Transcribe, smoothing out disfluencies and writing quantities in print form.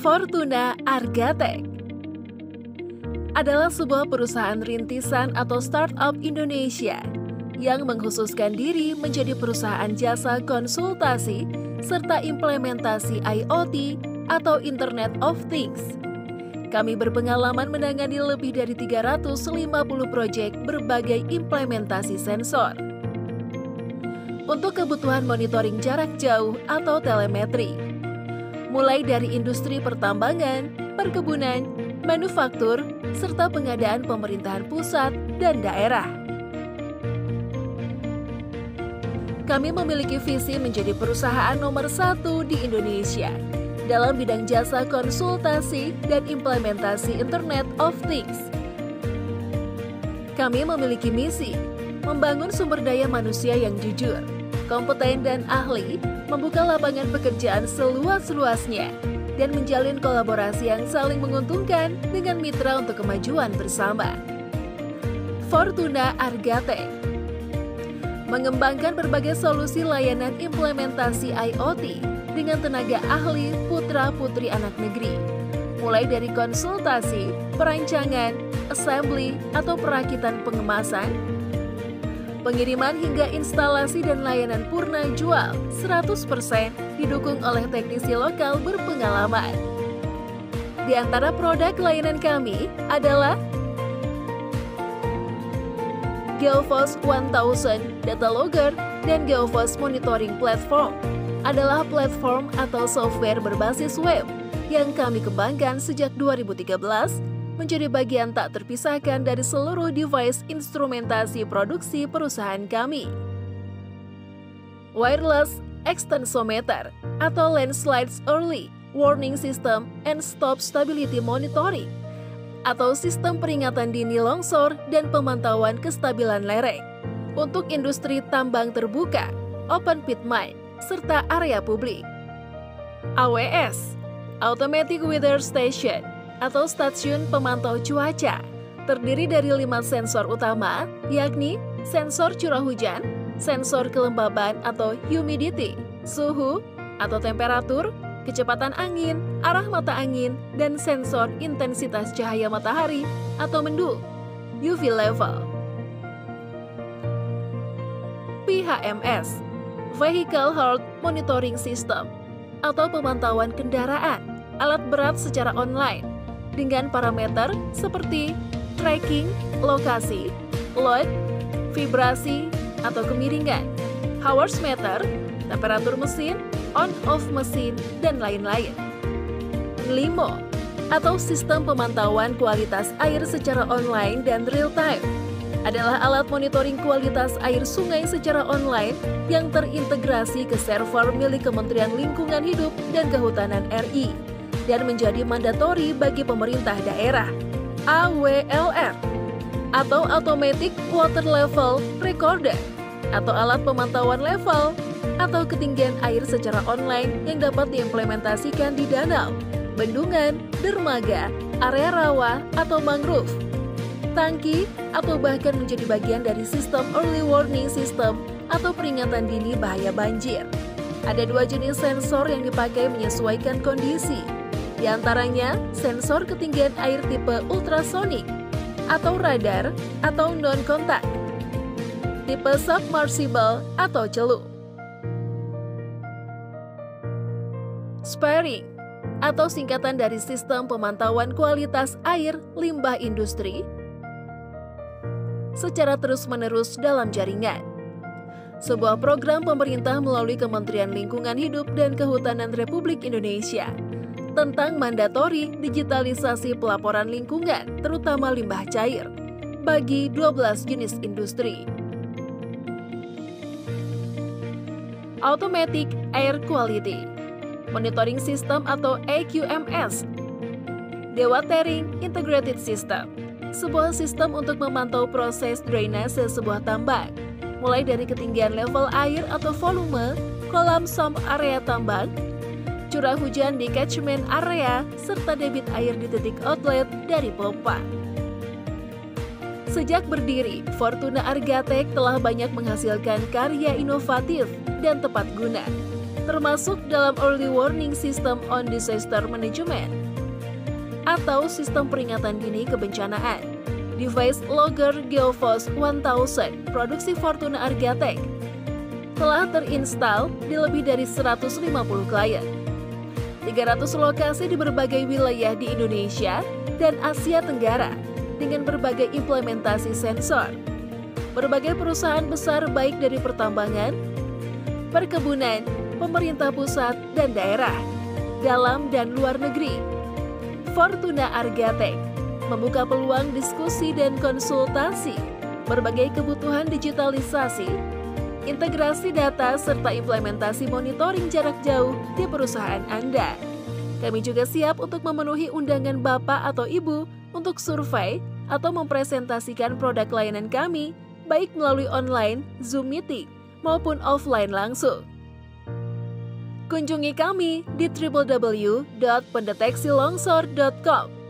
Fortuna Argatech adalah sebuah perusahaan rintisan atau startup Indonesia yang mengkhususkan diri menjadi perusahaan jasa konsultasi serta implementasi IoT atau Internet of Things. Kami berpengalaman menangani lebih dari 350 proyek berbagai implementasi sensor. Untuk kebutuhan monitoring jarak jauh atau telemetri, mulai dari industri pertambangan, perkebunan, manufaktur, serta pengadaan pemerintahan pusat dan daerah. Kami memiliki visi menjadi perusahaan nomor 1 di Indonesia dalam bidang jasa konsultasi dan implementasi Internet of Things. Kami memiliki misi membangun sumber daya manusia yang jujur, kompeten dan ahli, membuka lapangan pekerjaan seluas-luasnya, dan menjalin kolaborasi yang saling menguntungkan dengan mitra untuk kemajuan bersama. Fortuna Argatech mengembangkan berbagai solusi layanan implementasi IoT dengan tenaga ahli putra-putri anak negeri, mulai dari konsultasi, perancangan, assembly atau perakitan pengemasan, pengiriman hingga instalasi dan layanan purna jual 100% didukung oleh teknisi lokal berpengalaman. Di antara produk layanan kami adalah Geofos 1000 Data Logger dan Geofos Monitoring Platform adalah platform atau software berbasis web yang kami kembangkan sejak 2013 menjadi bagian tak terpisahkan dari seluruh device instrumentasi produksi perusahaan kami. Wireless Extensometer atau Landslides Early Warning System and Stop Stability Monitoring atau sistem peringatan dini longsor dan pemantauan kestabilan lereng untuk industri tambang terbuka, open pit mine, serta area publik. AWS Automatic Weather Station atau stasiun pemantau cuaca terdiri dari 5 sensor utama, yakni sensor curah hujan, sensor kelembaban atau humidity, suhu atau temperatur, kecepatan angin, arah mata angin, dan sensor intensitas cahaya matahari atau mendung, UV level. PHMS, Vehicle Health Monitoring System, atau pemantauan kendaraan, alat berat secara online, dengan parameter seperti tracking, lokasi, load, vibrasi, atau kemiringan, hours meter, temperatur mesin, on-off mesin, dan lain-lain. LIMO, atau sistem pemantauan kualitas air secara online dan real-time, adalah alat monitoring kualitas air sungai secara online yang terintegrasi ke server milik Kementerian Lingkungan Hidup dan Kehutanan RI dan menjadi mandatori bagi pemerintah daerah. AWLR, atau Automatic Water Level Recorder, atau alat pemantauan level atau ketinggian air secara online yang dapat diimplementasikan di danau, bendungan, dermaga, area rawa atau mangrove, tangki, atau bahkan menjadi bagian dari sistem early warning system atau peringatan dini bahaya banjir. Ada 2 jenis sensor yang dipakai menyesuaikan kondisi, di antaranya sensor ketinggian air tipe ultrasonik atau radar atau non-kontak, tipe submersible atau celup. SPARING, atau singkatan dari Sistem Pemantauan Kualitas Air Limbah Industri, secara terus-menerus dalam jaringan. Sebuah program pemerintah melalui Kementerian Lingkungan Hidup dan Kehutanan Republik Indonesia tentang mandatori digitalisasi pelaporan lingkungan, terutama limbah cair, bagi 12 jenis industri. Automatic Air Quality Monitoring System atau AQMS, Dewatering Integrated System, sebuah sistem untuk memantau proses drainase sebuah tambang, mulai dari ketinggian level air atau volume, kolam sump area tambang, curah hujan di catchment area, serta debit air di titik outlet dari pompa. Sejak berdiri, Fortuna Argatech telah banyak menghasilkan karya inovatif dan tepat guna termasuk dalam Early Warning System on Disaster Management atau Sistem Peringatan Dini Kebencanaan. Device Logger Geofos 1000 produksi Fortuna Argatech telah terinstal di lebih dari 150 klien. 300 lokasi di berbagai wilayah di Indonesia dan Asia Tenggara dengan berbagai implementasi sensor. Berbagai perusahaan besar baik dari pertambangan, perkebunan, pemerintah pusat dan daerah, dalam dan luar negeri. Fortuna Argatech membuka peluang diskusi dan konsultasi, berbagai kebutuhan digitalisasi, integrasi data, serta implementasi monitoring jarak jauh di perusahaan Anda. Kami juga siap untuk memenuhi undangan Bapak atau Ibu untuk survei atau mempresentasikan produk layanan kami, baik melalui online, Zoom meeting, maupun offline langsung. Kunjungi kami di www.pendeteksilongsor.com